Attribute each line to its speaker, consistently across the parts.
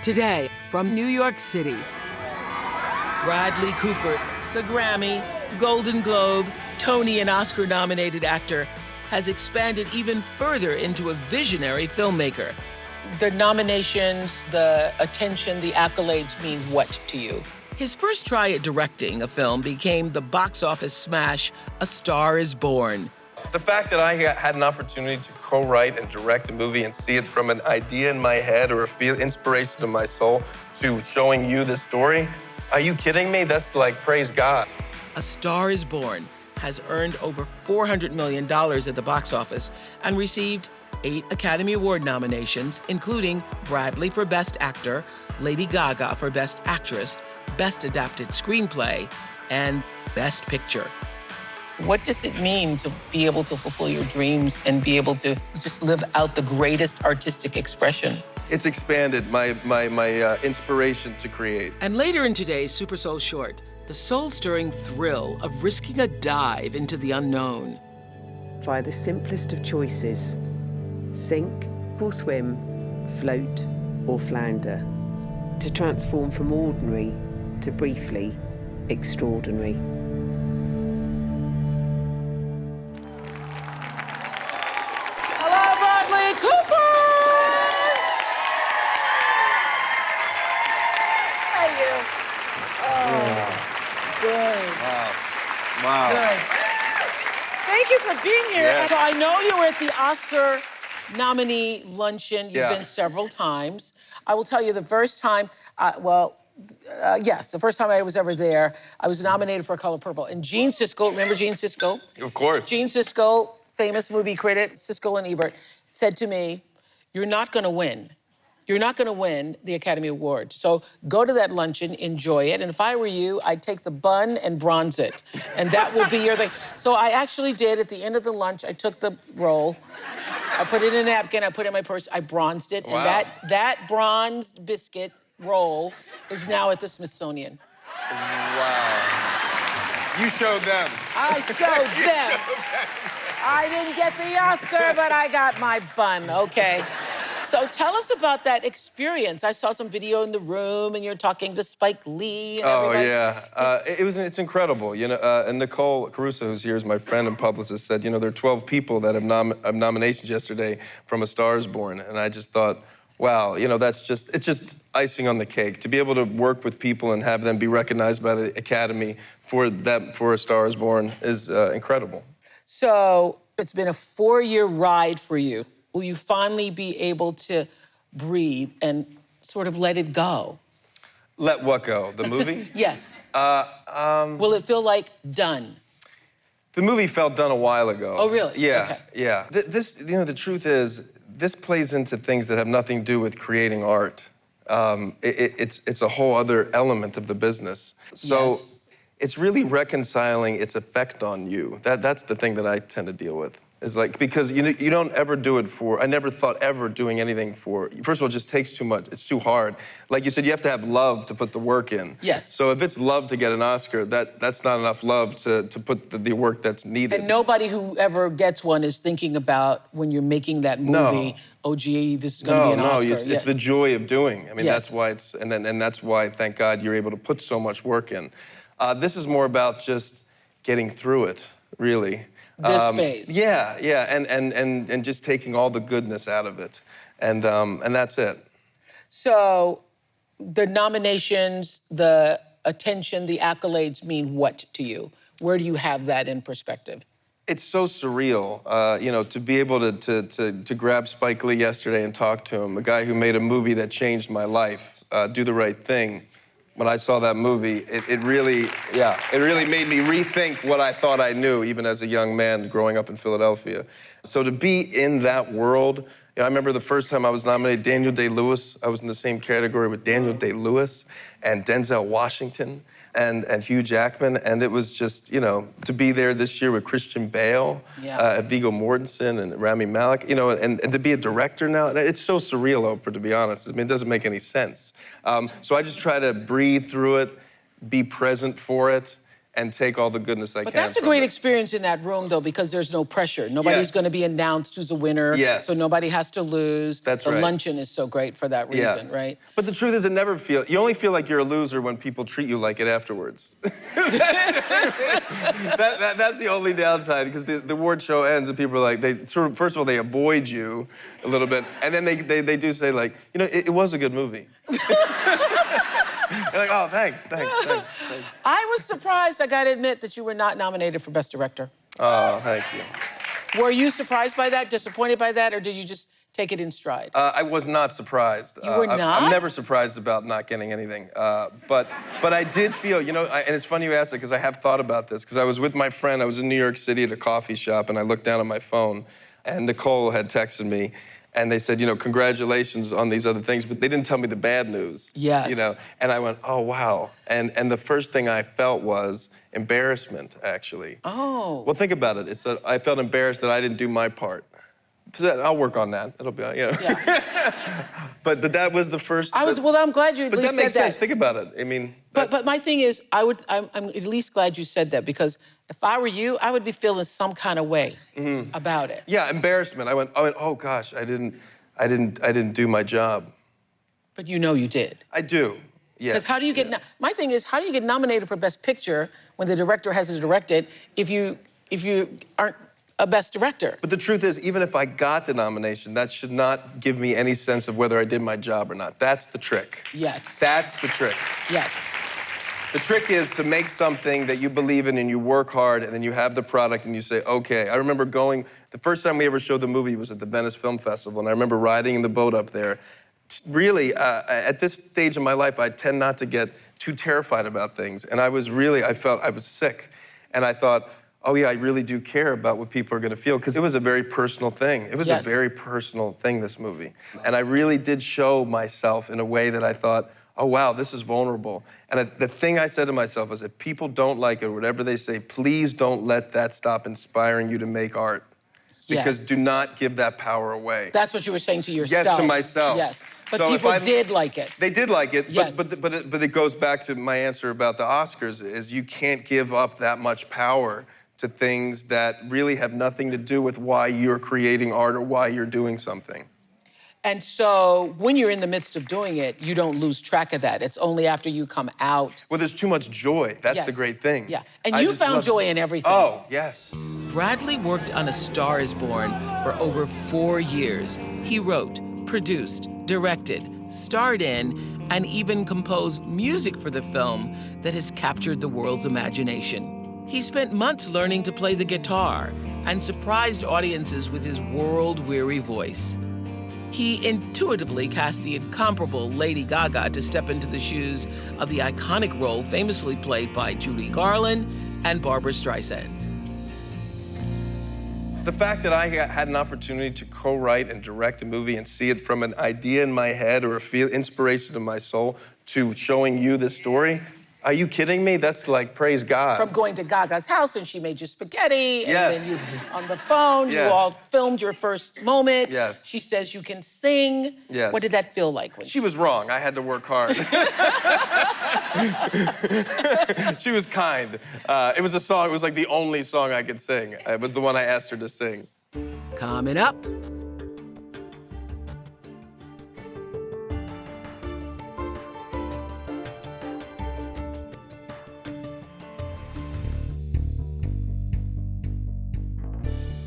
Speaker 1: Today, from New York City, Bradley Cooper, the Grammy, Golden Globe, Tony and Oscar-nominated actor, has expanded even further into a visionary filmmaker.
Speaker 2: The nominations, the attention, the accolades mean what to you?
Speaker 1: His first try at directing a film became the box office smash, A Star Is Born.
Speaker 3: The fact that I had an opportunity to co-write and direct a movie and see it from an idea in my head or a feel inspiration to my soul to showing you this story, are you kidding me? That's like, praise God.
Speaker 1: A Star Is Born has earned over $400 million at the box office and received 8 Academy Award nominations, including Bradley for Best Actor, Lady Gaga for Best Actress, Best Adapted Screenplay, and Best Picture.
Speaker 2: What does it mean to be able to fulfill your dreams and be able to just live out the greatest artistic expression?
Speaker 3: It's expanded my inspiration to create.
Speaker 1: And later in today's Super Soul Short, the soul-stirring thrill of risking a dive into the unknown.
Speaker 4: Via the simplest of choices, sink or swim, float or flounder, to transform from ordinary to briefly extraordinary.
Speaker 2: Hello, Bradley Cooper! How are you? Oh, good.
Speaker 3: Wow.
Speaker 2: Good. Thank you for being here.
Speaker 3: Yes.
Speaker 2: So I know you were at the Oscar nominee luncheon. You've
Speaker 3: Yeah.
Speaker 2: been several times. I will tell you the first time, yes, the first time I was ever there, I was nominated for Color Purple. And Gene Siskel, remember Gene Siskel?
Speaker 3: Of course.
Speaker 2: Gene Siskel, famous movie critic, Siskel and Ebert, said to me, "You're not gonna win. You're not gonna win the Academy Award. So go to that luncheon, enjoy it. And if I were you, I'd take the bun and bronze it. And that will be your thing." So I actually did. At the end of the lunch, I took the roll, I put it in a napkin, I put it in my purse, I bronzed it.
Speaker 3: Wow.
Speaker 2: And that bronzed biscuit roll is now at the Smithsonian.
Speaker 3: Wow. You showed them.
Speaker 2: I showed them. I didn't get the Oscar, but I got my bun, okay? So tell us about that experience. I saw some video in the room, and you're talking to Spike Lee and everybody.
Speaker 3: Yeah. It's incredible. You know, and Nicole Caruso, who's here, is my friend and publicist, said, you know, there are 12 people that have nominations yesterday from A Star Is Born. And I just thought, wow, you know, it's just icing on the cake. To be able to work with people and have them be recognized by the Academy for A Star Is Born is incredible.
Speaker 2: So it's been a 4-year ride for you. Will you finally be able to breathe and sort of let it go?
Speaker 3: Let what go? The movie?
Speaker 2: Yes. Will it feel like done?
Speaker 3: The movie felt done a while ago.
Speaker 2: Oh, really?
Speaker 3: Yeah,
Speaker 2: Okay.
Speaker 3: yeah. You know, the truth is, this plays into things that have nothing to do with creating art. It's a whole other element of the business. So
Speaker 2: Yes.
Speaker 3: It's really reconciling its effect on you. That's the thing that I tend to deal with. Is like, because you don't ever do it for, I never thought ever doing anything for, first of all, it just takes too much, it's too hard. Like you said, you have to have love to put the work in.
Speaker 2: Yes.
Speaker 3: So if it's love to get an Oscar, that's not enough love to put the work that's needed.
Speaker 2: And nobody who ever gets one is thinking about when you're making that movie,
Speaker 3: No.
Speaker 2: oh, gee, this is gonna be an Oscar.
Speaker 3: It's the joy of doing. I mean,
Speaker 2: Yes.
Speaker 3: that's why and that's why, thank God, you're able to put so much work in. This is more about just getting through it, really.
Speaker 2: This phase.
Speaker 3: Yeah, and just taking all the goodness out of it, and that's it.
Speaker 2: So the nominations, the attention, the accolades mean what to you? Where do you have that in perspective?
Speaker 3: It's so surreal, you know, to be able to grab Spike Lee yesterday and talk to him, a guy who made a movie that changed my life, Do the Right Thing. When I saw that movie, it really made me rethink what I thought I knew, even as a young man growing up in Philadelphia. So to be in that world, you know, I remember the first time I was nominated, Daniel Day-Lewis. I was in the same category with Daniel Day-Lewis and Denzel Washington and Hugh Jackman, and it was just, you know, to be there this year with Christian Bale, Viggo Mortensen, and Rami Malek, you know, and to be a director now, it's so surreal, Oprah, to be honest. I mean, it doesn't make any sense. So I just try to breathe through it, be present for it, and take all the goodness I
Speaker 2: But
Speaker 3: can
Speaker 2: that's a
Speaker 3: from
Speaker 2: great
Speaker 3: it.
Speaker 2: experience in that room, though, because there's no pressure. Nobody's
Speaker 3: Yes.
Speaker 2: going to be announced who's a winner.
Speaker 3: Yes.
Speaker 2: So nobody has to lose.
Speaker 3: That's
Speaker 2: the
Speaker 3: right.
Speaker 2: luncheon is so great for that reason, right?
Speaker 3: But the truth is, you only feel like you're a loser when people treat you like it afterwards. That's the only downside, because the award show ends and people are like, first of all, they avoid you a little bit, and then they do say, like, you know, it was a good movie. You're like, oh, thanks.
Speaker 2: I was surprised, I got to admit, that you were not nominated for Best Director.
Speaker 3: Oh, thank you.
Speaker 2: Were you surprised by that, disappointed by that, or did you just take it in stride?
Speaker 3: I was not surprised.
Speaker 2: You were not?
Speaker 3: I'm never surprised about not getting anything. But I did feel, you know, and it's funny you asked it, because I have thought about this, because I was with my friend, I was in New York City at a coffee shop, and I looked down at my phone, and Nicole had texted me, and they said, you know, congratulations on these other things, but they didn't tell me the bad news.
Speaker 2: Yes.
Speaker 3: You know, and I went, oh, wow. And the first thing I felt was embarrassment, actually.
Speaker 2: Oh.
Speaker 3: Well, think about it. I felt embarrassed that I didn't do my part. So I'll work on that. It'll be, you know.
Speaker 2: Yeah.
Speaker 3: but that was the first.
Speaker 2: Well, I'm glad you at
Speaker 3: but
Speaker 2: least
Speaker 3: that makes
Speaker 2: said
Speaker 3: sense. Think about it. I mean.
Speaker 2: But my thing is, I'm at least glad you said that, because if I were you, I would be feeling some kind of way about it.
Speaker 3: Yeah, embarrassment. I went, oh gosh, I didn't do my job.
Speaker 2: But you know you did.
Speaker 3: I do. Yes.
Speaker 2: Because how do you get? My thing is, how do you get nominated for Best Picture when the director hasn't directed if you aren't a Best Director?
Speaker 3: But the truth is, even if I got the nomination, that should not give me any sense of whether I did my job or not. That's the trick.
Speaker 2: Yes.
Speaker 3: That's the trick.
Speaker 2: Yes.
Speaker 3: The trick is to make something that you believe in and you work hard, and then you have the product and you say, okay. I remember the first time we ever showed the movie was at the Venice Film Festival, and I remember riding in the boat up there. Really, at this stage in my life, I tend not to get too terrified about things, and I felt I was sick, and I thought, oh yeah, I really do care about what people are gonna feel, because it was a very personal thing. It was a very personal thing, this movie. And I really did show myself in a way that I thought, oh wow, this is vulnerable. And the thing I said to myself is, if people don't like it, or whatever they say, please don't let that stop inspiring you to make art. Because do not give that power away.
Speaker 2: That's what you were saying to yourself.
Speaker 3: Yes, to myself.
Speaker 2: Yes, but
Speaker 3: so
Speaker 2: people did like it.
Speaker 3: They did like it,
Speaker 2: yes.
Speaker 3: but it goes back to my answer about the Oscars, is you can't give up that much power to things that really have nothing to do with why you're creating art or why you're doing something.
Speaker 2: And so when you're in the midst of doing it, you don't lose track of that. It's only after you come out.
Speaker 3: Well, there's too much joy. That's the great thing.
Speaker 2: Yeah, and you found joy in everything.
Speaker 3: Oh, yes.
Speaker 1: Bradley worked on A Star is Born for over 4 years. He wrote, produced, directed, starred in, and even composed music for the film that has captured the world's imagination. He spent months learning to play the guitar and surprised audiences with his world-weary voice. He intuitively cast the incomparable Lady Gaga to step into the shoes of the iconic role famously played by Judy Garland and Barbra Streisand.
Speaker 3: The fact that I had an opportunity to co-write and direct a movie and see it from an idea in my head or inspiration in my soul to showing you this story, are you kidding me? That's like, praise God.
Speaker 2: From going to Gaga's house and she made you spaghetti, and then you, on the phone, you
Speaker 3: Yes.
Speaker 2: all filmed your first moment.
Speaker 3: Yes.
Speaker 2: She says you can sing.
Speaker 3: Yes.
Speaker 2: What did that feel like? When
Speaker 3: She was wrong. I had to work hard. She was kind. It was a song. It was like the only song I could sing. It was the one I asked her to sing.
Speaker 1: Coming up,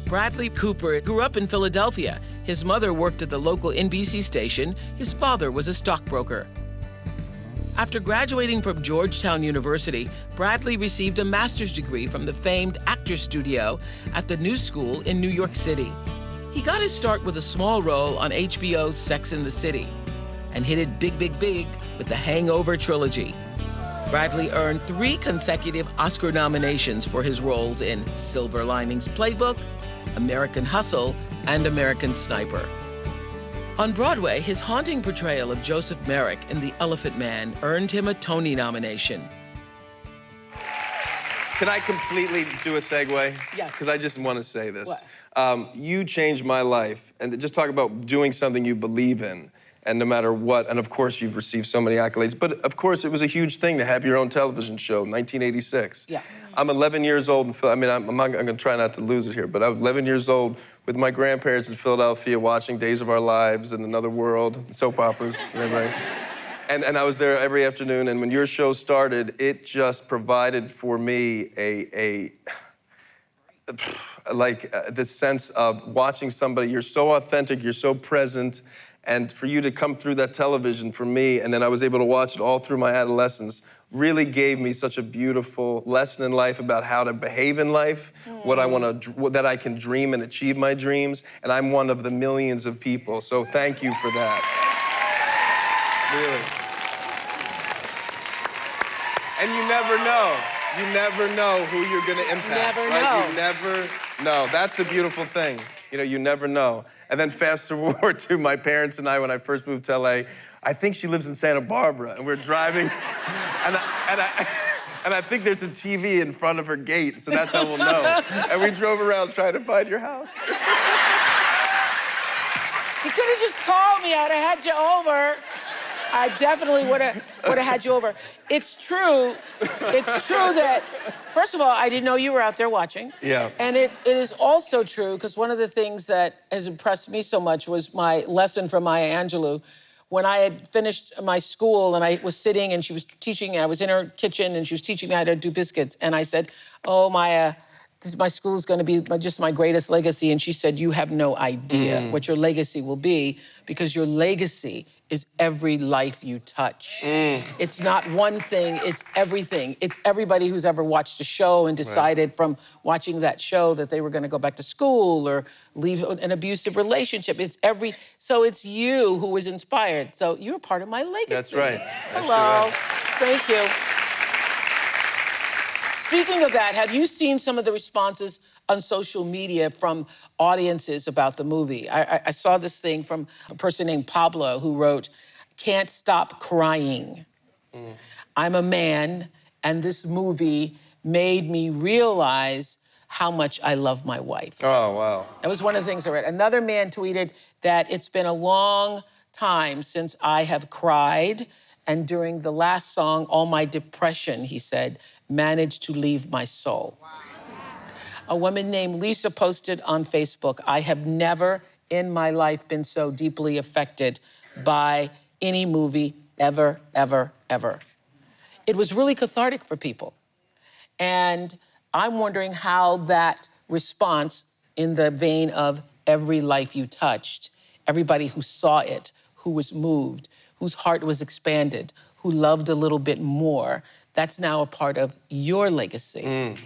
Speaker 1: Bradley Cooper grew up in Philadelphia. His mother worked at the local NBC station. His father was a stockbroker. After graduating from Georgetown University, Bradley received a master's degree from the famed Actors Studio at the New School in New York City. He got his start with a small role on HBO's Sex and the City and hit it big, big, big with the Hangover trilogy. Bradley earned 3 consecutive Oscar nominations for his roles in Silver Linings Playbook, American Hustle, and American Sniper. On Broadway, his haunting portrayal of Joseph Merrick in The Elephant Man earned him a Tony nomination.
Speaker 3: Can I completely do a segue?
Speaker 2: Yes.
Speaker 3: Because I just want to say this.
Speaker 2: What?
Speaker 3: You changed my life, and just talk about doing something you believe in. And no matter what, and of course you've received so many accolades, but of course it was a huge thing to have your own television show, 1986.
Speaker 2: Yeah.
Speaker 3: I'm 11 years old, I'm gonna try not to lose it here, but I was 11 years old with my grandparents in Philadelphia watching Days of Our Lives and Another World, soap operas, and everything. And I was there every afternoon, and when your show started, it just provided for me this sense of watching somebody, you're so authentic, you're so present, and for you to come through that television for me, and then I was able to watch it all through my adolescence, really gave me such a beautiful lesson in life about how to behave in life, that I can dream and achieve my dreams, and I'm one of the millions of people, so thank you for that. Really. And you never know. You never know who you're gonna impact.
Speaker 2: Never
Speaker 3: right?
Speaker 2: know.
Speaker 3: You never know. That's the beautiful thing. You know, you never know. And then fast forward to my parents and I when I first moved to LA. I think she lives in Santa Barbara, and we're driving, and I think there's a TV in front of her gate, so that's how we'll know. And we drove around trying to find your house.
Speaker 2: You could have just called me. I'd have had you over. I definitely would have had you over. It's true that, first of all, I didn't know you were out there watching.
Speaker 3: Yeah.
Speaker 2: And it is also true, because one of the things that has impressed me so much was my lesson from Maya Angelou. When I had finished my school and I was sitting and she was teaching, and I was in her kitchen and she was teaching me how to do biscuits. And I said, oh, Maya, my school is going to be just my greatest legacy. And she said, you have no idea what your legacy will be, because your legacy is every life you touch. It's not one thing, it's everything. It's everybody who's ever watched a show and decided from watching that show that they were gonna go back to school or leave an abusive relationship. So it's you who was inspired. So you're part of my legacy.
Speaker 3: That's right. That's
Speaker 2: Hello,
Speaker 3: right.
Speaker 2: thank you. Speaking of that, have you seen some of the responses on social media from audiences about the movie? I saw this thing from a person named Pablo who wrote, "Can't stop crying. I'm a man, and this movie made me realize how much I love my wife."
Speaker 3: Oh, wow.
Speaker 2: That was one of the things I read. Another man tweeted that it's been a long time since I have cried, and during the last song, all my depression, he said, managed to leave my soul. Wow. A woman named Lisa posted on Facebook, "I have never in my life been so deeply affected by any movie ever, ever, ever." It was really cathartic for people. And I'm wondering how that response, in the vein of every life you touched, everybody who saw it, who was moved, whose heart was expanded, who loved a little bit more, that's now a part of your legacy.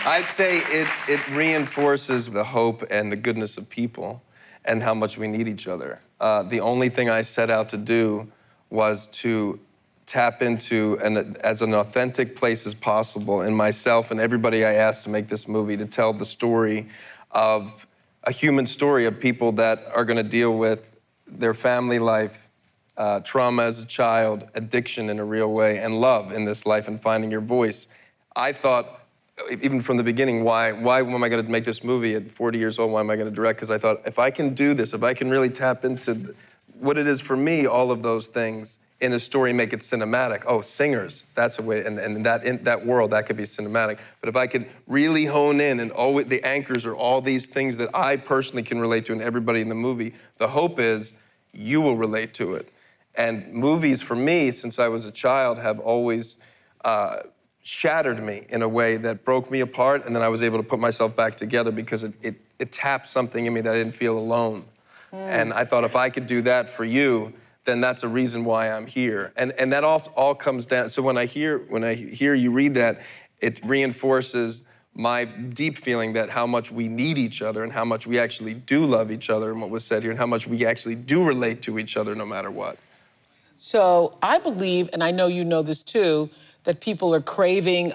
Speaker 3: I'd say it reinforces the hope and the goodness of people and how much we need each other. The only thing I set out to do was to tap into as an authentic place as possible in myself and everybody I asked to make this movie, to tell the story of a human story of people that are gonna deal with their family life, trauma as a child, addiction in a real way, and love in this life and finding your voice. I thought, even from the beginning, why am I gonna make this movie at 40 years old? Why am I gonna direct? Because I thought, if I can do this, if I can really tap into what it is for me, all of those things in a story, make it cinematic. Oh, singers, that's a way, and in that world, that could be cinematic. But if I could really hone in, and always the anchors are all these things that I personally can relate to, and everybody in the movie, the hope is you will relate to it. And movies, for me, since I was a child, have always shattered me in a way that broke me apart, and then I was able to put myself back together because it tapped something in me that I didn't feel alone. And I thought, if I could do that for you, then that's a reason why I'm here. And that all comes down, so when I hear you read that, it reinforces my deep feeling that how much we need each other and how much we actually do love each other, and what was said here, and how much we actually do relate to each other no matter what.
Speaker 2: So I believe, and I know you know this too, that people are craving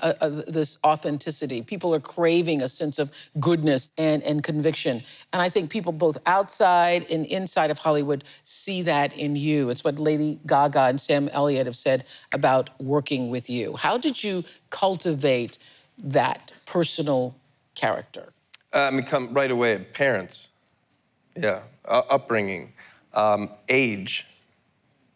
Speaker 2: this authenticity. People are craving a sense of goodness and conviction. And I think people both outside and inside of Hollywood see that in you. It's what Lady Gaga and Sam Elliott have said about working with you. How did you cultivate that personal character?
Speaker 3: I mean, come right away, parents. Yeah, upbringing, age,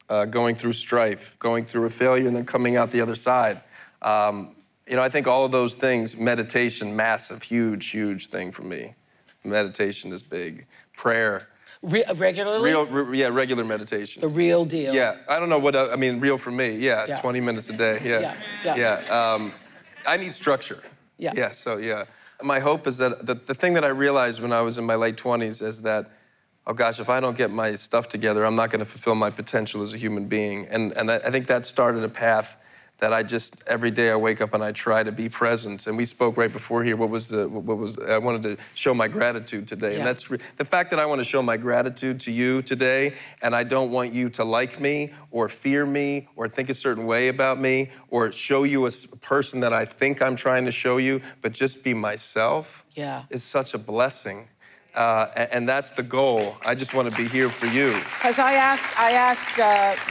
Speaker 3: going through strife, going through a failure and then coming out the other side. You know, I think all of those things, meditation, massive, huge, huge thing for me. Meditation is big. Prayer.
Speaker 2: Regularly?
Speaker 3: Yeah, regular meditation.
Speaker 2: The real deal.
Speaker 3: Yeah, I don't know what, I mean, real for me, yeah, 20 minutes a day, yeah. Yeah, I need structure.
Speaker 2: Yeah.
Speaker 3: Yeah, so yeah. My hope is that the thing that I realized when I was in my late 20s is that, oh gosh, if I don't get my stuff together, I'm not gonna fulfill my potential as a human being. And I think that started a path that I just, every day I wake up and I try to be present. And we spoke right before here, I wanted to show my gratitude today.
Speaker 2: Yeah.
Speaker 3: And that's, the fact that I want to show my gratitude to you today, and I don't want you to like me, or fear me, or think a certain way about me, or show you a person that I think I'm trying to show you, but just be myself, is such a blessing. And that's the goal. I just want to be here for you.
Speaker 2: Because I asked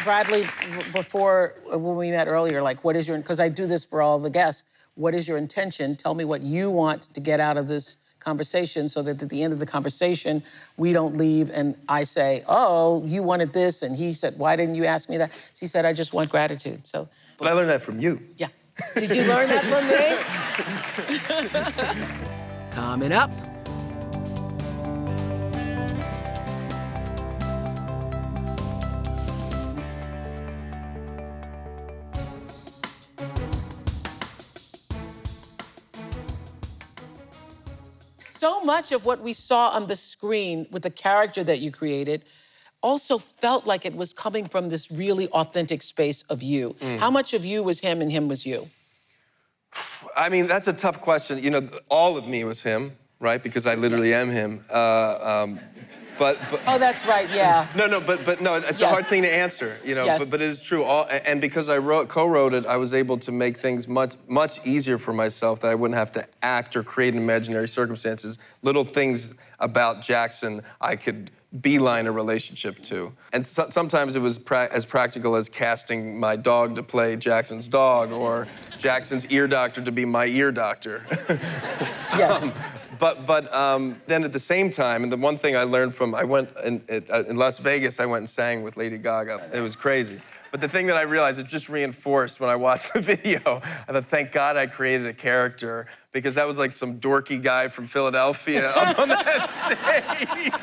Speaker 2: Bradley before, when we met earlier, like, what is your, because I do this for all the guests, what is your intention? Tell me what you want to get out of this conversation so that at the end of the conversation, we don't leave and I say, oh, you wanted this, and he said, why didn't you ask me that? So he said, I just want gratitude, so.
Speaker 3: But I learned that from you.
Speaker 2: Yeah. Did you learn that from me?
Speaker 1: Coming up.
Speaker 2: So much of what we saw on the screen with the character that you created also felt like it was coming from this really authentic space of you. How much of you was him and him was you?
Speaker 3: I mean, that's a tough question. You know, all of me was him, right? Because I literally am him. But
Speaker 2: oh, that's right, yeah.
Speaker 3: No, but no, it's a hard thing to answer, you know.
Speaker 2: Yes.
Speaker 3: But it is true. And because I co-wrote it, I was able to make things much easier for myself, that I wouldn't have to act or create imaginary circumstances. Little things about Jackson I could beeline a relationship to. And sometimes it was as practical as casting my dog to play Jackson's dog, or Jackson's ear doctor to be my ear doctor.
Speaker 2: Yes.
Speaker 3: But then at the same time, and the one thing I learned from, I went in Las Vegas, I went and sang with Lady Gaga. It was crazy. But the thing that I realized, it just reinforced when I watched the video, I thought, thank God I created a character, because that was like some dorky guy from Philadelphia up on that stage.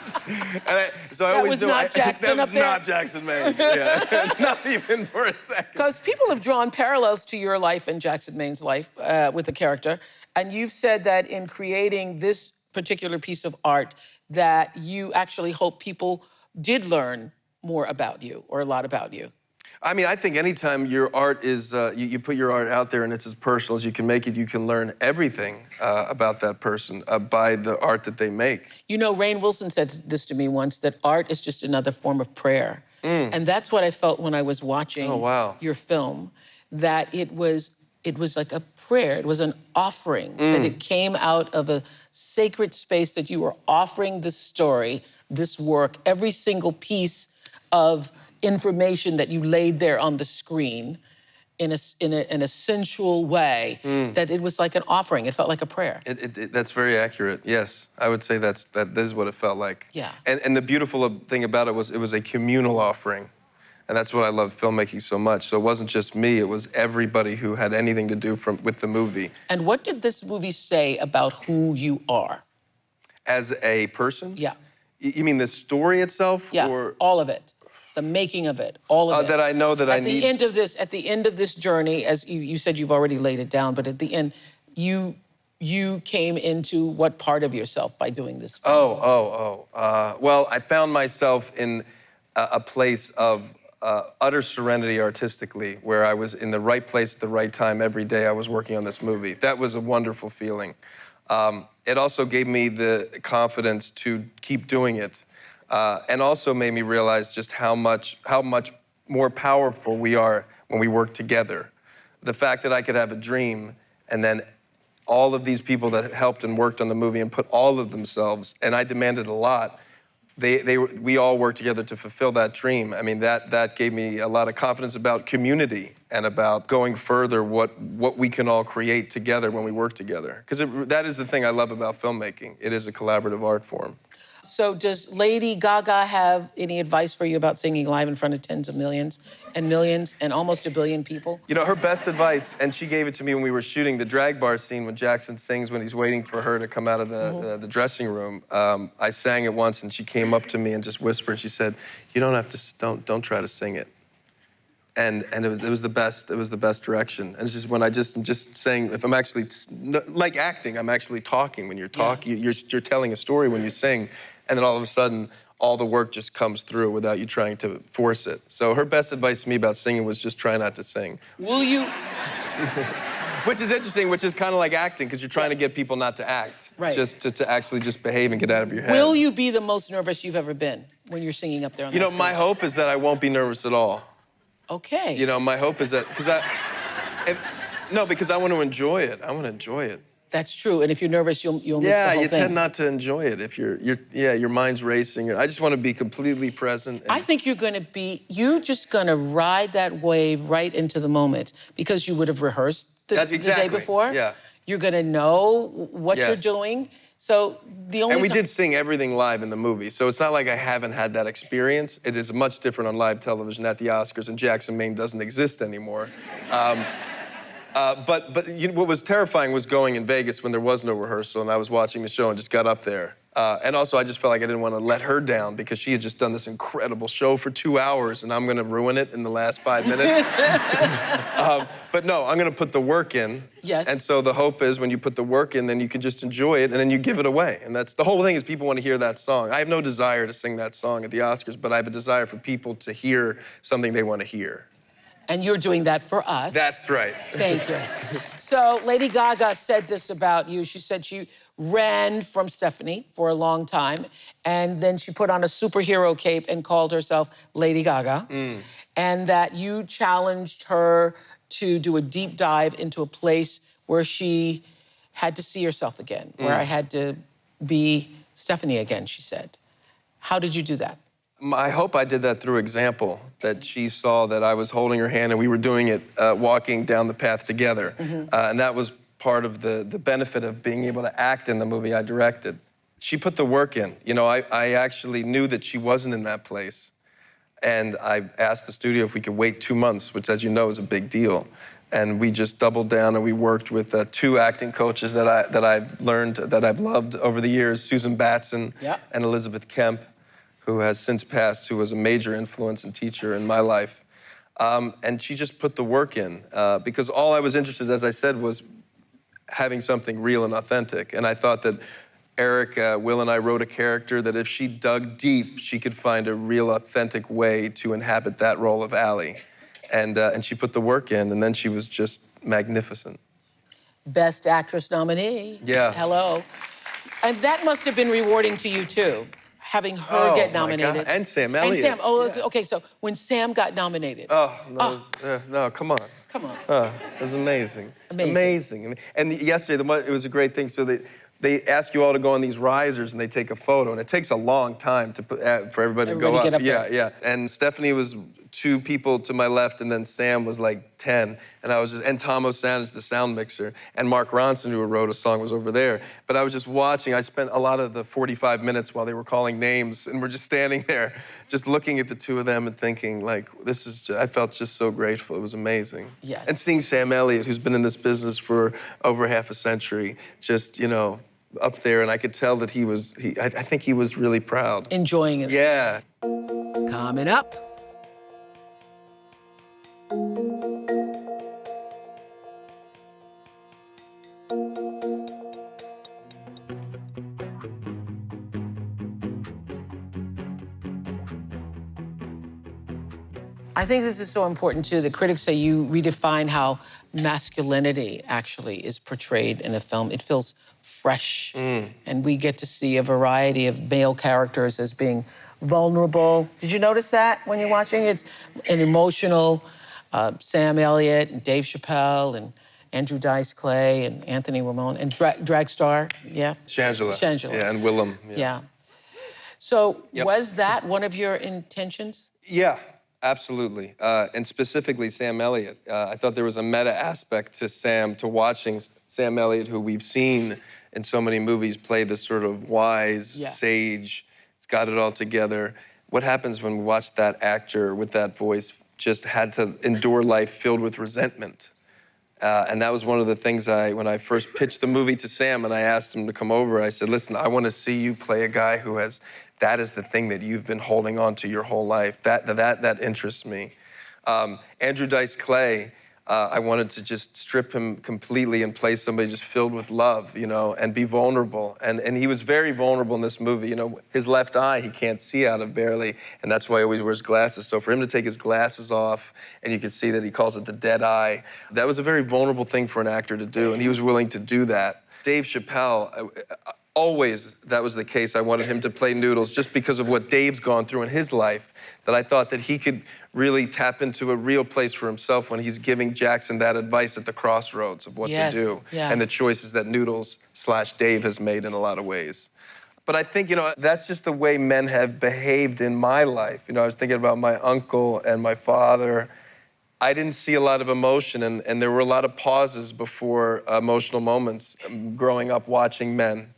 Speaker 3: And so I always knew that was not Jackson Maine. Yeah, not even for a second.
Speaker 2: Because people have drawn parallels to your life and Jackson Maine's life with the character. And you've said that in creating this particular piece of art, that you actually hope people did learn more about you, or a lot about you.
Speaker 3: I mean, I think anytime your art is, you put your art out there and it's as personal as you can make it, you can learn everything about that person by the art that they make. You know,
Speaker 2: Rainn Wilson said this to me once, that art is just another form of prayer. And that's what I felt when I was watching your film, that it was like a prayer, it was an offering, that it came out of a sacred space, that you were offering this story, this work, every single piece of information that you laid there on the screen in a sensual way, that it was like an offering. It felt like a prayer.
Speaker 3: That's very accurate. Yes, I would say that is what it felt like.
Speaker 2: Yeah.
Speaker 3: And the beautiful thing about it was a communal offering. And that's what I love filmmaking so much. So it wasn't just me, it was everybody who had anything to do with the movie.
Speaker 2: And what did this movie say about who you are?
Speaker 3: As a person?
Speaker 2: Yeah.
Speaker 3: You mean the story itself?
Speaker 2: Yeah,
Speaker 3: or
Speaker 2: all of it. The making of it, all of it.
Speaker 3: That I know that I need.
Speaker 2: At the end of this journey, as you said, you've already laid it down, but at the end, you came into what part of yourself by doing this film?
Speaker 3: Well, I found myself in a place of utter serenity artistically, where I was in the right place at the right time every day I was working on this movie. That was a wonderful feeling. It also gave me the confidence to keep doing it. And also made me realize just how much more powerful we are when we work together. The fact that I could have a dream, and then all of these people that helped and worked on the movie and put all of themselves, and I demanded a lot, we all worked together to fulfill that dream. I mean, that gave me a lot of confidence about community and about going further, what we can all create together when we work together. Because that is the thing I love about filmmaking. It is a collaborative art form.
Speaker 2: So does Lady Gaga have any advice for you about singing live in front of tens of millions and almost 1 billion people?
Speaker 3: You know, her best advice, and she gave it to me when we were shooting the drag bar scene when Jackson sings when he's waiting for her to come out of the dressing room. I sang it once, and she came up to me and just whispered. She said, "You don't have to, don't try to sing it." And it was the best. It was the best direction. And it's just when I'm just saying, if I'm actually like acting, I'm actually talking. When you're talking, you're telling a story when you sing, and then all of a sudden, all the work just comes through without you trying to force it. So her best advice to me about singing was just try not to sing.
Speaker 2: Will you?
Speaker 3: Which is interesting, which is kind of like acting, because you're trying to get people not to act.
Speaker 2: Right.
Speaker 3: Just to actually just behave and get out of your head.
Speaker 2: Will you be the most nervous you've ever been when you're singing up there on that stage?
Speaker 3: My hope is that I won't be nervous at all.
Speaker 2: Okay.
Speaker 3: You know, my hope is that, because I want to enjoy it. I want to enjoy it.
Speaker 2: That's true. And if you're nervous, you'll miss the whole thing.
Speaker 3: Yeah, you tend not to enjoy it if your mind's racing. I just want to be completely present.
Speaker 2: I think you're just gonna ride that wave right into the moment because you would have rehearsed the day before.
Speaker 3: Yeah.
Speaker 2: You're gonna know what you're doing. So
Speaker 3: And we did sing everything live in the movie, so it's not like I haven't had that experience. It is much different on live television at the Oscars, and Jackson, Maine doesn't exist anymore. But what was terrifying was going in Vegas when there was no rehearsal, and I was watching the show and just got up there. And also, I just felt like I didn't want to let her down because she had just done this incredible show for 2 hours, and I'm going to ruin it in the last 5 minutes. But no, I'm going to put the work in.
Speaker 2: Yes.
Speaker 3: And so the hope is when you put the work in, then you can just enjoy it, and then you give it away. And that's the whole thing is people want to hear that song. I have no desire to sing that song at the Oscars, but I have a desire for people to hear something they want to hear.
Speaker 2: And you're doing that for us.
Speaker 3: That's right.
Speaker 2: Thank you. So Lady Gaga said this about you. She said she ran from Stephanie for a long time, and then she put on a superhero cape and called herself Lady Gaga, and that you challenged her to do a deep dive into a place where she had to see herself again, where I had to be Stephanie again, she said. How did you do that?
Speaker 3: I hope I did that through example, that she saw that I was holding her hand and we were doing it, walking down the path together. And that was part of the benefit of being able to act in the movie I directed. She put the work in. You know, I actually knew that she wasn't in that place. And I asked the studio if we could wait 2 months, which, as you know, is a big deal. And we just doubled down and we worked with 2 acting coaches that I've learned, that I've loved over the years, Susan Batson and Elizabeth Kemp, who has since passed, who was a major influence and teacher in my life. And she just put the work in, because all I was interested, as I said, was having something real and authentic. And I thought that Eric, Will, and I wrote a character that if she dug deep, she could find a real authentic way to inhabit that role of Allie. And she put the work in, and then she was just magnificent.
Speaker 2: Best Actress nominee.
Speaker 3: Yeah.
Speaker 2: Hello. And that must have been rewarding to you, too, having her get nominated.
Speaker 3: My God. And Sam Elliott.
Speaker 2: And Sam, okay, so when Sam got nominated.
Speaker 3: Oh, no, no, come on.
Speaker 2: Come on.
Speaker 3: It was amazing.
Speaker 2: Amazing.
Speaker 3: And yesterday, it was a great thing. So they ask you all to go on these risers and they take a photo, and it takes a long time for everybody to go up.
Speaker 2: Get up there.
Speaker 3: Yeah. And Stephanie was 2 people to my left, and then Sam was like 10. And and Tom O'Sanage, the sound mixer, and Mark Ronson, who wrote a song, was over there. But I was just watching. I spent a lot of the 45 minutes while they were calling names, and we're just standing there, just looking at the 2 of them and thinking, like, I felt just so grateful. It was amazing.
Speaker 2: Yes.
Speaker 3: And seeing Sam Elliott, who's been in this business for over half a century, just, up there, and I could tell that I think he was really proud.
Speaker 2: Enjoying it.
Speaker 3: Yeah.
Speaker 1: Coming up.
Speaker 2: I think this is so important, too. The critics say you redefine how masculinity actually is portrayed in a film. It feels fresh, and we get to see a variety of male characters as being vulnerable. Did you notice that when you're watching? It's an emotional Sam Elliott and Dave Chappelle and Andrew Dice Clay and Anthony Ramone and drag star,
Speaker 3: Shangela.
Speaker 2: Shangela.
Speaker 3: Yeah, and Willem.
Speaker 2: Yeah. So
Speaker 3: Yep.
Speaker 2: was that one of your intentions?
Speaker 3: Yeah, absolutely. And specifically Sam Elliott. I thought there was a meta aspect to Sam, to watching Sam Elliott, who we've seen in so many movies play this sort of wise sage. It's got it all together. What happens when we watch that actor with that voice just had to endure life filled with resentment? And that was one of the things when I first pitched the movie to Sam and I asked him to come over, I said, listen, I want to see you play a guy who that is the thing that you've been holding on to your whole life. That interests me. Andrew Dice Clay, I wanted to just strip him completely and play somebody just filled with love, you know, and be vulnerable. And he was very vulnerable in this movie. You know, his left eye, he can't see out of barely, and that's why he always wears glasses. So for him to take his glasses off, and you can see that he calls it the dead eye, that was a very vulnerable thing for an actor to do, and he was willing to do that. Dave Chappelle, always that was the case. I wanted him to play Noodles just because of what Dave's gone through in his life, that I thought that he could really tap into a real place for himself when he's giving Jackson that advice at the crossroads of what to do and the choices that Noodles/Dave has made in a lot of ways. But I think, you know, that's just the way men have behaved in my life. You know, I was thinking about my uncle and my father. I didn't see a lot of emotion, and there were a lot of pauses before emotional moments growing up watching men.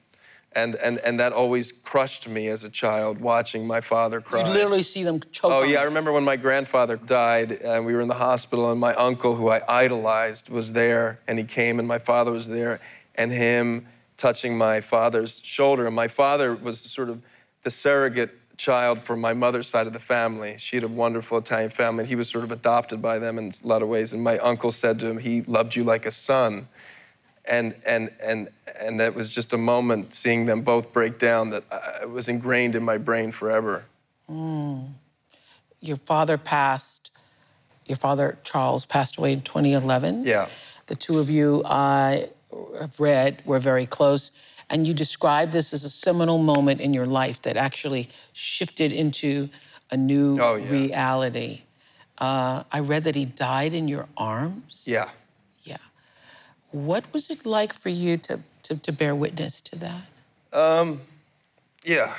Speaker 3: And that always crushed me as a child, watching my father cry.
Speaker 2: You literally see them choke
Speaker 3: Oh,
Speaker 2: on
Speaker 3: yeah,
Speaker 2: it.
Speaker 3: I remember when my grandfather died, and we were in the hospital, and my uncle, who I idolized, was there, and he came, and my father was there, and him touching my father's shoulder. And my father was sort of the surrogate child for my mother's side of the family. She had a wonderful Italian family, and he was sort of adopted by them in a lot of ways. And my uncle said to him, he loved you like a son. And that was just a moment, seeing them both break down, that was ingrained in my brain forever.
Speaker 2: Your father Charles passed away in 2011.
Speaker 3: Yeah.
Speaker 2: The two of you, I have read, were very close. And you described this as a seminal moment in your life that actually shifted into a new reality. I read that he died in your arms.
Speaker 3: Yeah.
Speaker 2: Yeah. What was it like for you to bear witness to that?
Speaker 3: Yeah.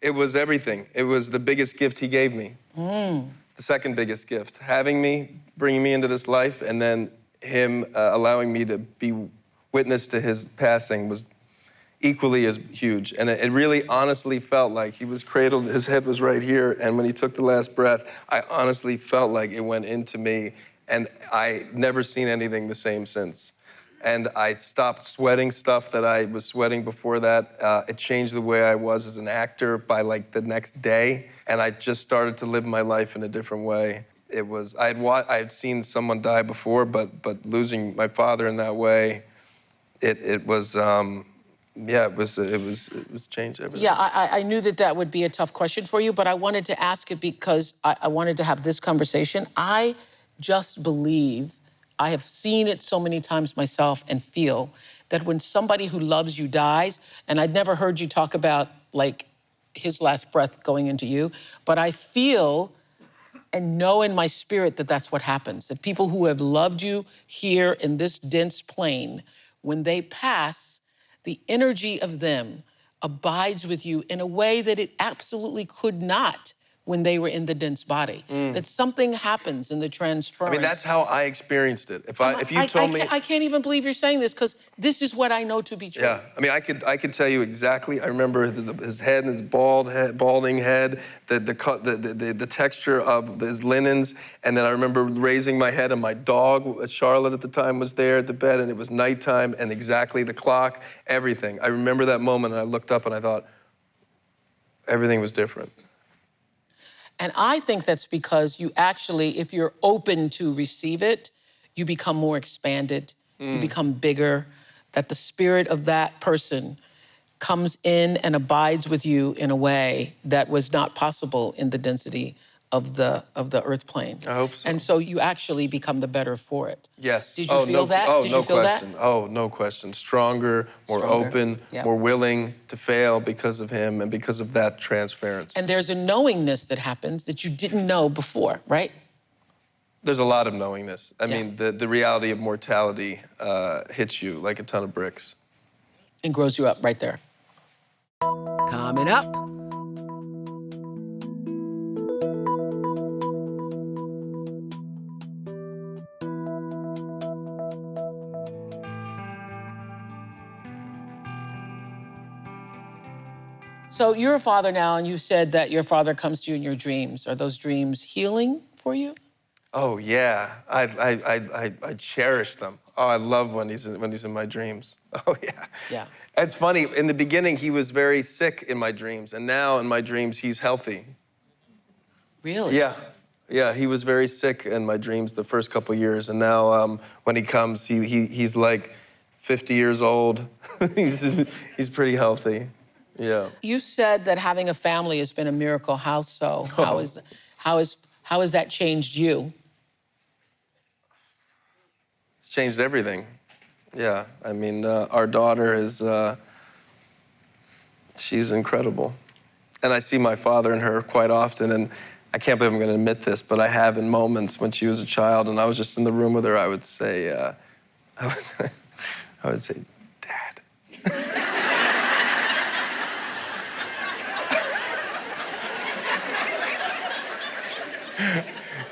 Speaker 3: It was everything. It was the biggest gift he gave me. The second biggest gift. Having me, bringing me into this life, and then him allowing me to be witness to his passing was equally as huge. And it really honestly felt like he was cradled, his head was right here, and when he took the last breath, I honestly felt like it went into me, and I never seen anything the same since. And I stopped sweating stuff that I was sweating before that. It changed the way I was as an actor by like the next day, and I just started to live my life in a different way. It was, I had seen someone die before, but losing my father in that way, it was changed everything.
Speaker 2: Yeah, I knew that would be a tough question for you, but I wanted to ask it because I wanted to have this conversation. I just believe, I have seen it so many times myself and feel that when somebody who loves you dies, and I'd never heard you talk about like his last breath going into you, but I feel and know in my spirit that that's what happens, that people who have loved you here in this dense plane, when they pass, the energy of them abides with you in a way that it absolutely could not when they were in the dense body. That something happens in the transference.
Speaker 3: I mean, that's how I experienced it. If you told me...
Speaker 2: I can't even believe you're saying this, because this is what I know to be true.
Speaker 3: Yeah, I mean, I could tell you exactly. I remember his head and his balding head, the texture of his linens, and then I remember raising my head, and my dog, Charlotte at the time, was there at the bed, and it was nighttime, and exactly the clock, everything. I remember that moment, and I looked up, and I thought, everything was different.
Speaker 2: And I think that's because you actually, if you're open to receive it, you become more expanded, you become bigger, that the spirit of that person comes in and abides with you in a way that was not possible in the density of the earth plane.
Speaker 3: I hope so.
Speaker 2: And so you actually become the better for it.
Speaker 3: Yes.
Speaker 2: Did you feel that?
Speaker 3: Oh,
Speaker 2: Did
Speaker 3: no
Speaker 2: you feel
Speaker 3: question.
Speaker 2: that?
Speaker 3: Oh, no question. Stronger, more open, more willing to fail because of him and because of that transference.
Speaker 2: And there's a knowingness that happens that you didn't know before, right?
Speaker 3: There's a lot of knowingness. I mean, the reality of mortality hits you like a ton of bricks.
Speaker 2: And grows you up right there.
Speaker 1: Coming up.
Speaker 2: So you're a father now, and you said that your father comes to you in your dreams. Are those dreams healing for you?
Speaker 3: Oh yeah, I cherish them. Oh, I love when he's in my dreams. Oh yeah.
Speaker 2: Yeah.
Speaker 3: It's funny. In the beginning, he was very sick in my dreams, and now in my dreams, he's healthy.
Speaker 2: Really?
Speaker 3: Yeah, yeah. He was very sick in my dreams the first couple years, and now when he comes, he's like 50 years old. he's pretty healthy. Yeah.
Speaker 2: You said that having a family has been a miracle. How so?
Speaker 3: Oh.
Speaker 2: How has that changed you?
Speaker 3: It's changed everything. Yeah, I mean, our daughter is, she's incredible. And I see my father and her quite often, and I can't believe I'm gonna admit this, but I have in moments when she was a child and I was just in the room with her, I would say, I would say, Dad.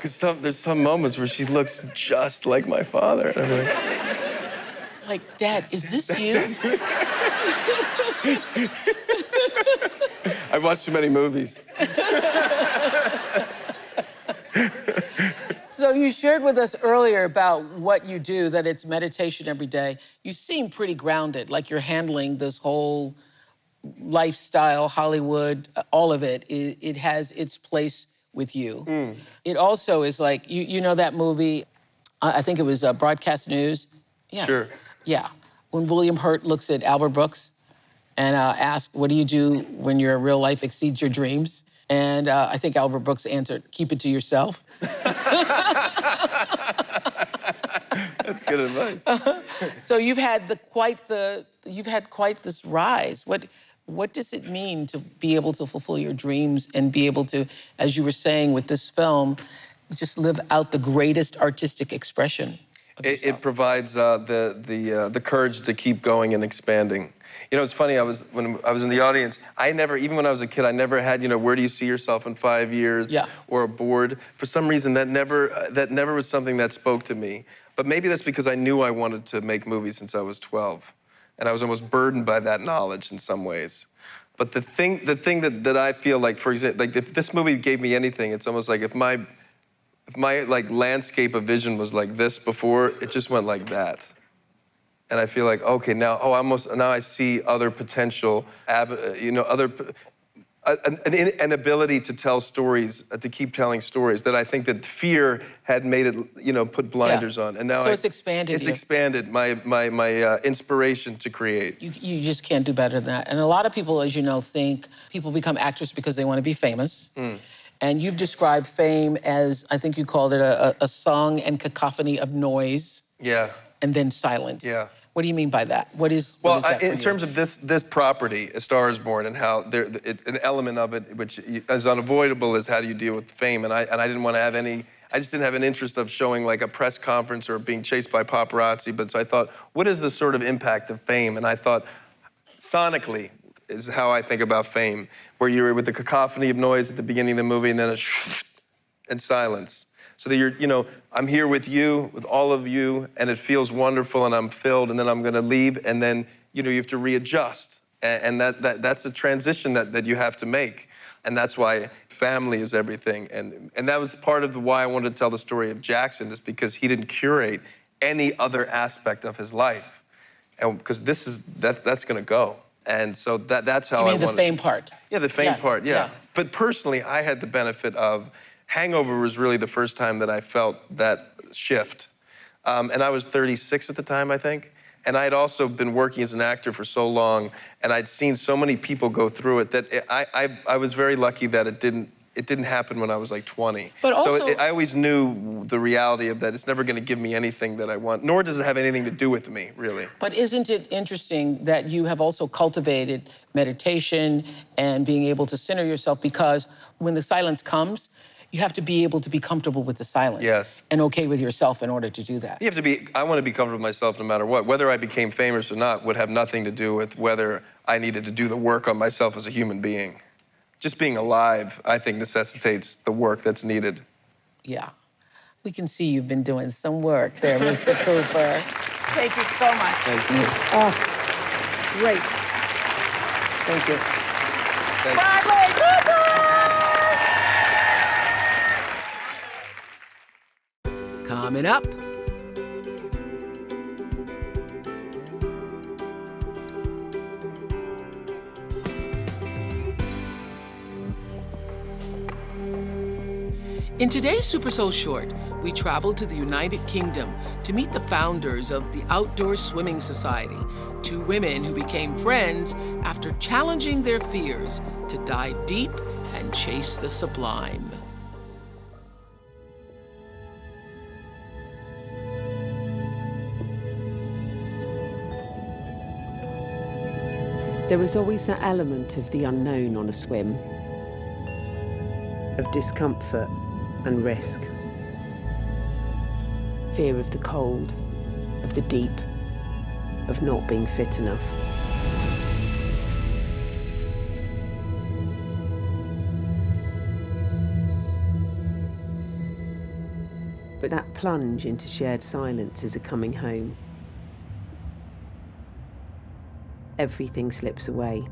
Speaker 3: Because there's some moments where she looks just like my father. And I'm
Speaker 2: Like, Dad, is this you?
Speaker 3: I've watched too many movies.
Speaker 2: So you shared with us earlier about what you do, that it's meditation every day. You seem pretty grounded, like you're handling this whole lifestyle, Hollywood, all of it. It has its place with you. It also is like, you know that movie, I think it was Broadcast News? Yeah.
Speaker 3: Sure.
Speaker 2: Yeah. When William Hurt looks at Albert Brooks and asks, what do you do when your real life exceeds your dreams? And I think Albert Brooks answered, keep it to yourself.
Speaker 3: That's good advice.
Speaker 2: So you've had quite this rise. What does it mean to be able to fulfill your dreams and be able to, as you were saying with this film, just live out the greatest artistic expression of yourself?
Speaker 3: It provides the courage to keep going and expanding. You know, it's funny, when I was in the audience, even when I was a kid, I never had, where do you see yourself in 5 years?
Speaker 2: Yeah.
Speaker 3: Or a board. For some reason, that never was something that spoke to me. But maybe that's because I knew I wanted to make movies since I was 12. And I was almost burdened by that knowledge in some ways. But the thing that I feel like, for example, like if this movie gave me anything, it's almost like if my like landscape of vision was like this before, it just went like that. And I feel like, okay, now I see other potential, an ability to tell stories, to keep telling stories that I think that fear had made it, put blinders on. And now
Speaker 2: so it's expanded.
Speaker 3: It's expanded my inspiration to create.
Speaker 2: You just can't do better than that. And a lot of people, as you know, think people become actors because they want to be famous. And you've described fame as, I think you called it a song and cacophony of noise.
Speaker 3: Yeah.
Speaker 2: And then silence.
Speaker 3: Yeah.
Speaker 2: What do you mean by that? What is that for
Speaker 3: in
Speaker 2: you?
Speaker 3: terms of this property, A Star Is Born, and how an element of it which is unavoidable is how do you deal with fame, and I didn't want to have any. I just didn't have an interest of showing like a press conference or being chased by paparazzi. But so I thought, what is the sort of impact of fame? And I thought, sonically is how I think about fame, where you're with the cacophony of noise at the beginning of the movie, and then and silence. So that I'm here with you, with all of you, and it feels wonderful, and I'm filled, and then I'm gonna leave, and then you have to readjust. And that's a transition that you have to make. And that's why family is everything. And that was part of why I wanted to tell the story of Jackson, is because he didn't curate any other aspect of his life. And because that's gonna go. And so that's how I wanted.
Speaker 2: You mean the fame part?
Speaker 3: Yeah, the fame part, yeah. But personally, I had the benefit of Hangover was really the first time that I felt that shift. And I was 36 at the time, I think. And I had also been working as an actor for so long, and I'd seen so many people go through it that I was very lucky that it didn't happen when I was like 20.
Speaker 2: But also,
Speaker 3: so I always knew the reality of that. It's never going to give me anything that I want, nor does it have anything to do with me, really.
Speaker 2: But isn't it interesting that you have also cultivated meditation and being able to center yourself, because when the silence comes, you have to be able to be comfortable with the silence.
Speaker 3: Yes.
Speaker 2: And okay with yourself in order to do that.
Speaker 3: You have to be, I want to be comfortable with myself no matter what. Whether I became famous or not would have nothing to do with whether I needed to do the work on myself as a human being. Just being alive, I think, necessitates the work that's needed.
Speaker 2: Yeah. We can see you've been doing some work there, Mr. Cooper.
Speaker 5: Thank you so much.
Speaker 3: Thank you.
Speaker 5: Oh, great.
Speaker 2: Thank you.
Speaker 3: Thank you.
Speaker 5: Bradley Cooper!
Speaker 1: Coming up, in today's Super Soul Short, we travel to the United Kingdom to meet the founders of the Outdoor Swimming Society, two women who became friends after challenging their fears to dive deep and chase the sublime.
Speaker 4: There is always that element of the unknown on a swim, of discomfort and risk. Fear of the cold, of the deep, of not being fit enough. But that plunge into shared silence is a coming home. Everything slips away.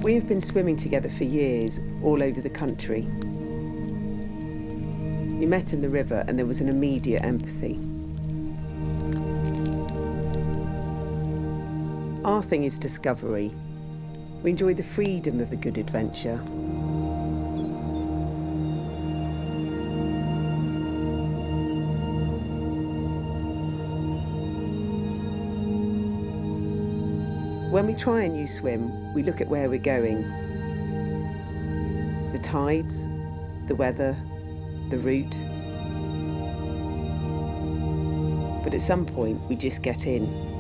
Speaker 4: We have been swimming together for years, all over the country. We met in the river and there was an immediate empathy. Our thing is discovery. We enjoy the freedom of a good adventure. When we try a new swim, we look at where we're going. The tides, the weather, the route. But at some point, we just get in.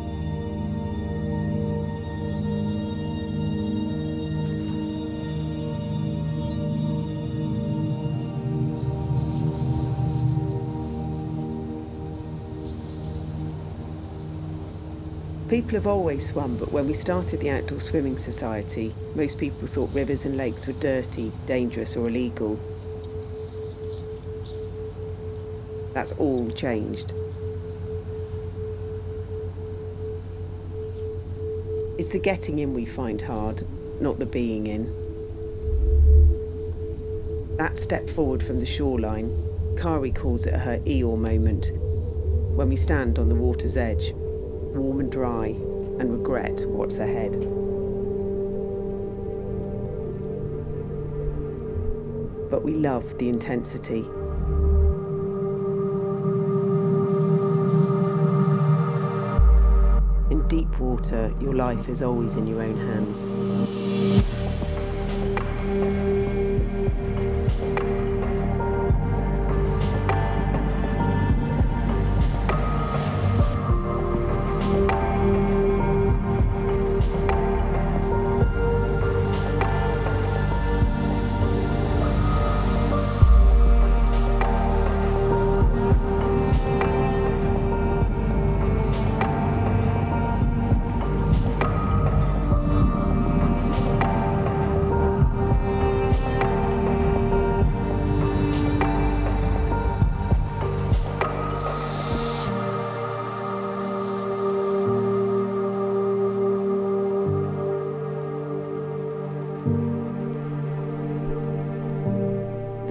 Speaker 4: People have always swum, but when we started the Outdoor Swimming Society, most people thought rivers and lakes were dirty, dangerous or illegal. That's all changed. It's the getting in we find hard, not the being in. That step forward from the shoreline, Kari calls it her Eeyore moment, when we stand on the water's edge, warm and dry, and regret what's ahead. But we love the intensity. In deep water, your life is always in your own hands.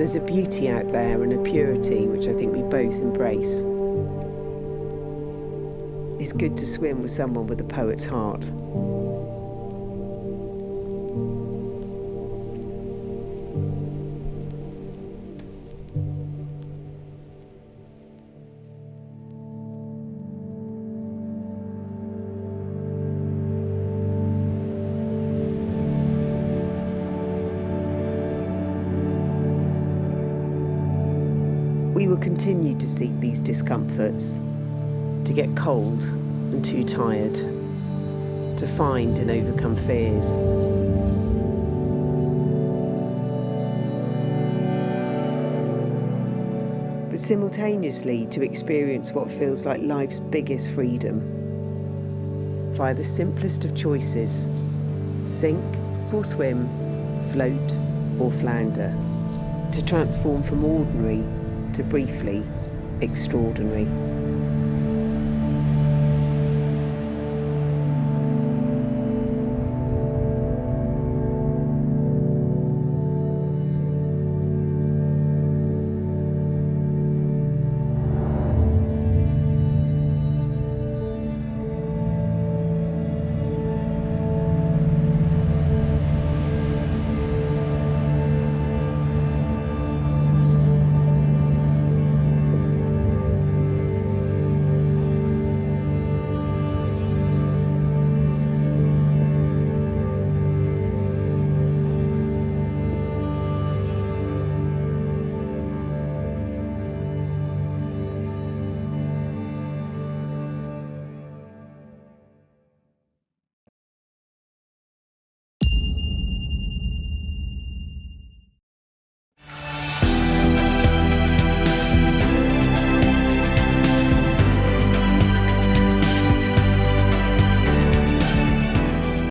Speaker 4: There's a beauty out there and a purity which I think we both embrace. It's good to swim with someone with a poet's heart. We will continue to seek these discomforts, to get cold and too tired, to find and overcome fears. But simultaneously to experience what feels like life's biggest freedom via the simplest of choices: sink or swim, float or flounder, to transform from ordinary to briefly extraordinary.